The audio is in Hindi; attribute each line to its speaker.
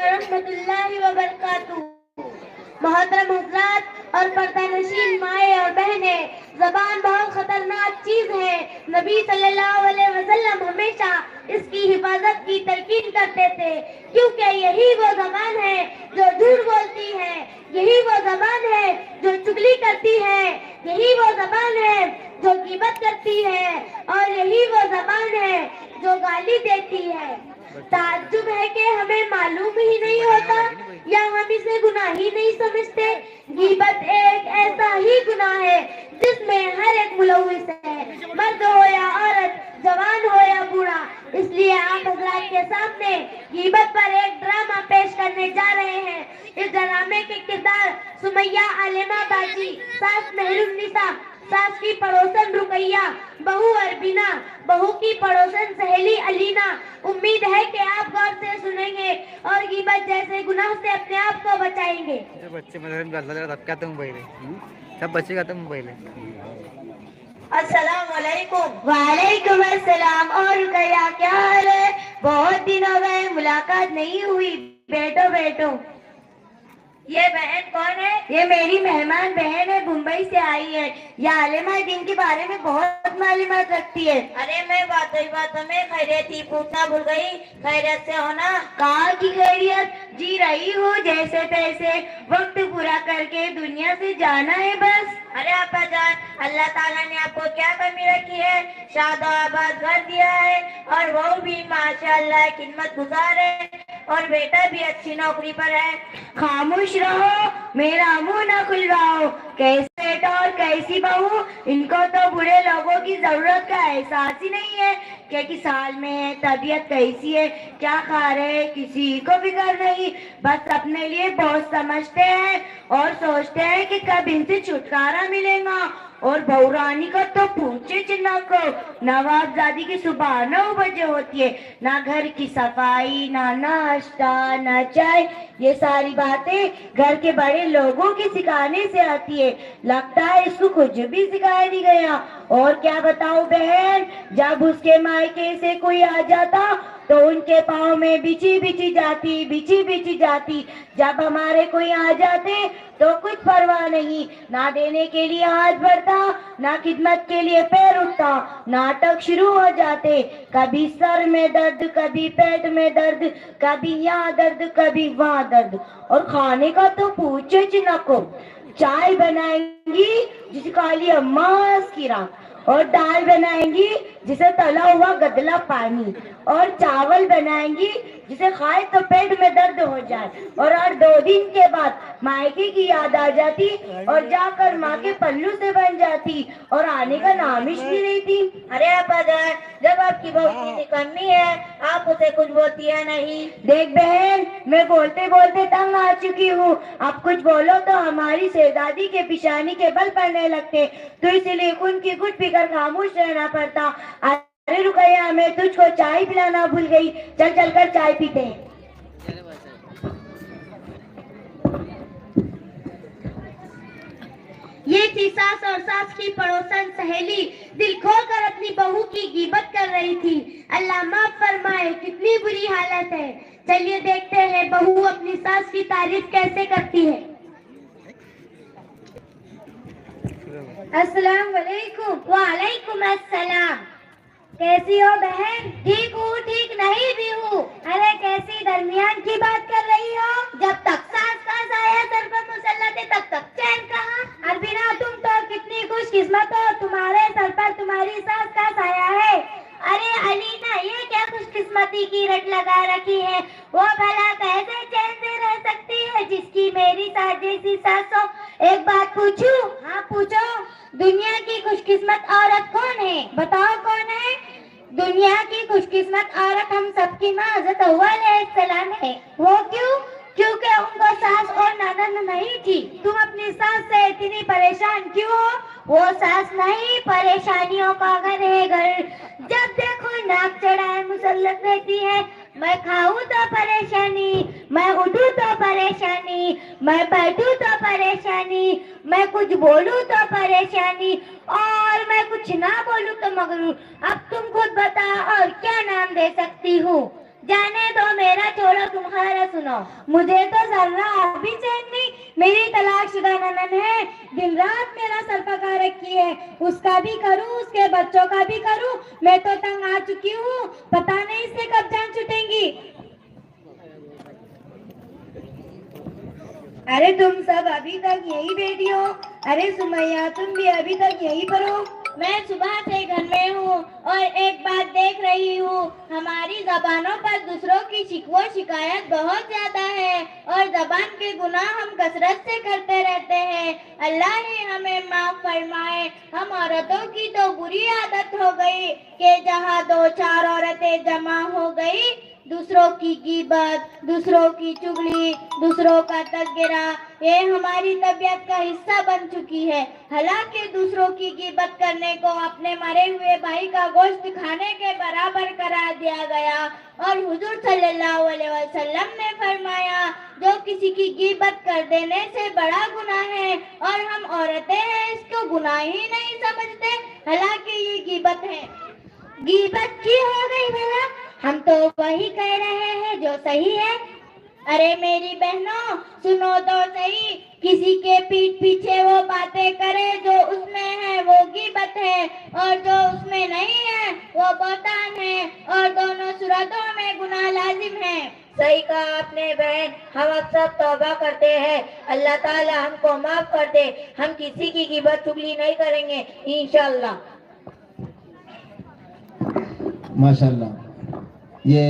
Speaker 1: रहमतुल्लाहि व बरकातुहू। मोहतरम हजरात और पर्दानशीन माए और बहने, जबान बहुत खतरनाक चीज है। नबी सल्लल्लाहु अलैहि वसल्लम हमेशा इसकी हिफाजत की तलकीन करते थे, क्योंकि यही वो जबान है जो झूठ बोलती है, यही वो जबान है जो चुगली करती है, यही वो जबान है जो गिबत करती है, और यही वो जबान है जो गाली देती है। ताज्जुब है कि हमें मालूम ही नहीं होता या हम इसे गुनाह ही नहीं समझते। गीबत एक ऐसा ही गुनाह है जिसमें हर एक मुलव्विस है, मर्द हो या औरत, जवान हो या बूढ़ा। इसलिए आप हजरात के सामने गीबत पर एक ड्रामा पेश करने जा रहे हैं। इस ड्रामे के किरदार सुमैया आलिमा बाजी, सास मेहरुन्निसा, सास की पड़ोसन रुकैया, बहू अरबीना, बहू की पड़ोसन सहेली अलीना। उम्मीद है कि आप गौर से सुनेंगे और गीबत जैसे गुनाह से अपने आप को बचाएंगे।
Speaker 2: बच्चे सब बच्चे खाते मोबाइल है।
Speaker 1: अस्सलाम वालेकुम। वालेकुम अस्सलाम। और रुकैया क्या हाल है? बहुत दिन हो गए, मुलाकात नहीं हुई। बैठो बैठो। ये बहन कौन है? ये मेरी मेहमान बहन है, मुंबई से आई है। ये आलिमा दिन के बारे में बहुत मालूमात रखती है। अरे मैं बातों में खैरियत ही पूछना भूल गई। खैरियत से हो ना? कहाँ की खैरियत, जी रही हूँ जैसे तैसे, वक्त पूरा करके दुनिया से जाना है बस। अरे आपा जान, अल्लाह ताला ने आपको क्या कमी रखी है? शादाबाद घर दिया है और वो भी माशाल्लाह खिदमत गुजार है, और बेटा भी अच्छी नौकरी पर है। खामोश रहो, मेरा मुंह न खुलवाओ। कैसे बेटा और कैसी बहू, इनको तो बुरे लोगों की जरूरत का एहसास ही नहीं है कि साल में है, तबीयत कैसी है, क्या खा रहे, किसी को फिक्र नहीं। बस अपने लिए बहुत समझते हैं और सोचते हैं कि कब इनसे छुटकारा मिलेगा। और बहुरानी का तो पूछे चिन्ह को, नवाबजादी की सुबह 9 बजे होती है, ना घर की सफाई, ना नाश्ता, ना चाय। ये सारी बातें घर के बड़े लोगों के सिखाने से आती है। लगता है इसको कुछ भी सिखाया नहीं गया। और क्या बताऊं बहन, जब उसके मायके से कोई आ जाता तो उनके पाँव में बिछी बिछी जाती। जब हमारे कोई आ जाते तो कुछ परवाह नहीं, ना देने के लिए हाथ बढ़ता, ना खिदमत के लिए पैर उठता। नाटक शुरू हो जाते, कभी सर में दर्द, कभी पेट में दर्द, कभी यहाँ दर्द, कभी वहाँ दर्द। और खाने का तो पूछो च नको। चाय बनाएंगी जिसे काली अम्मास की राख, और दाल बनाएंगी जिसे तला हुआ गदला पानी, और चावल बनाएंगी जिसे खाए तो पेट में दर्द हो जाए। और हर 2 दिन के बाद मायके की याद आ जाती और जाकर माँ के पल्लू से बन जाती और आने का नाम ही नहीं लेती। अरे आपा जान, जब आपकी बहू की निकम्मी है, आप उसे कुछ बोलती है नहीं। देख बहन, मैं बोलते बोलते तंग आ चुकी हूँ। आप कुछ बोलो तो हमारी शहजादी के पिशानी के बल पड़ने लगते, तो इसलिए उनकी कुछ फिक्र खामोश रहना पड़ता। अरे रुकैया, मैं तुझको चाय पिलाना भूल गई, चल चल कर चाय पीते हैं। ये थी सास और सास की पड़ोसन सहेली, दिल खोलकर अपनी बहू की गीबत कर रही थी। अल्लाह माफ फरमाए, कितनी बुरी हालत है। चलिए देखते हैं बहू अपनी सास की तारीफ कैसे करती है। अस्सलाम वालेकुम। वालेकुम अस्सलाम। कैसी हो बहन? ठीक हूँ, ठीक नहीं भी हूँ। अरे कैसी दरमियान की बात कर रही हो? जब तक सास का साया सर पर मुसल्लत है तब तक चैन कहाँ? अरबीना, तुम तो कितनी खुशकिस्मत हो, तुम्हारे सर पर तुम्हारी सास का साया है। अरे अलीना, ये क्या खुशकिस्मती की रट लगा रखी है? वो भला कैसे चैन से रह सकती है जिसकी मेरी सास जैसी सास हो? एक बात पूछूं? हाँ पूछो। दुनिया की खुशकिस्मत औरत कौन है? बताओ कौन है? दुनिया की खुशकिस्मत औरत हम सबकी माँ हज़रत हव्वा अलैहिस्सलाम है। वो क्यों? क्योंकि उनको सास और ननद नहीं थी। तुम अपनी सास से इतनी परेशान क्यों हो? वो सास नहीं, परेशानियों का घर है घर। जब देखो नाक चढ़ाए मुसल्लत रहती है। मैं खाऊं तो परेशानी, मैं उठूं तो परेशानी, मैं बैठूं तो परेशानी, मैं कुछ बोलूं तो परेशानी, और मैं कुछ ना बोलूं तो मगरूर। अब तुम खुद बताओ और क्या नाम दे सकती हूँ? जाने दो, मेरा छोड़ो, तुम्हारा सुनो। मुझे तो जरा अभी चैन नहीं। मेरी तलाकशुदा ननद है, दिन रात मेरा सर पका रखी है। उसका भी करूं, उसके बच्चों का भी करूं। मैं तो तंग आ चुकी हूँ, पता नहीं इससे कब जान छूटेंगी। अरे तुम सब अभी तक यही बैठी हो? अरे सुमैया, तुम भी अभी तक यही पर हो? मैं सुबह से घर में हूँ और एक बात देख रही हूँ, हमारी जबानों पर दूसरों की शिकवा शिकायत बहुत ज्यादा है और जबान के गुनाह हम कसरत से करते रहते हैं। अल्लाह ही हमें माफ फरमाए। हम औरतों की तो बुरी आदत हो गई कि जहाँ दो चार औरतें जमा हो गई, दूसरों की गीबत, दूसरों की चुगली, दूसरों का तस्करा, ये हमारी तबीयत का हिस्सा बन चुकी है। हालांकि दूसरों की गीबत करने को अपने मरे हुए भाई का गोश्त खाने के बराबर करार दिया गया और हुजूर सल्लल्लाहु अलैहि वसल्लम ने फरमाया, जो किसी की गीबत कर देने से बड़ा गुनाह है और हम औरतें हैं इसको गुनाह ही नहीं समझते, हालांकि ये गीबत है। गीबत की हो गई भला? हम तो वही कह रहे हैं जो सही है। अरे मेरी बहनों, सुनो तो सही, किसी के पीठ पीछे वो बातें करे जो उसमें है वो गीबत है और जो उसमें नहीं है वो बहतान है और दोनों सूरतों में गुनाह लाजिम है। सही कहा आपने बहन, हम अब सब तौबा करते हैं, अल्लाह ताला हमको माफ कर दे। हम किसी की गीबत चुगली नहीं करेंगे इंशाअल्लाह।
Speaker 2: माशाल्लाह। ये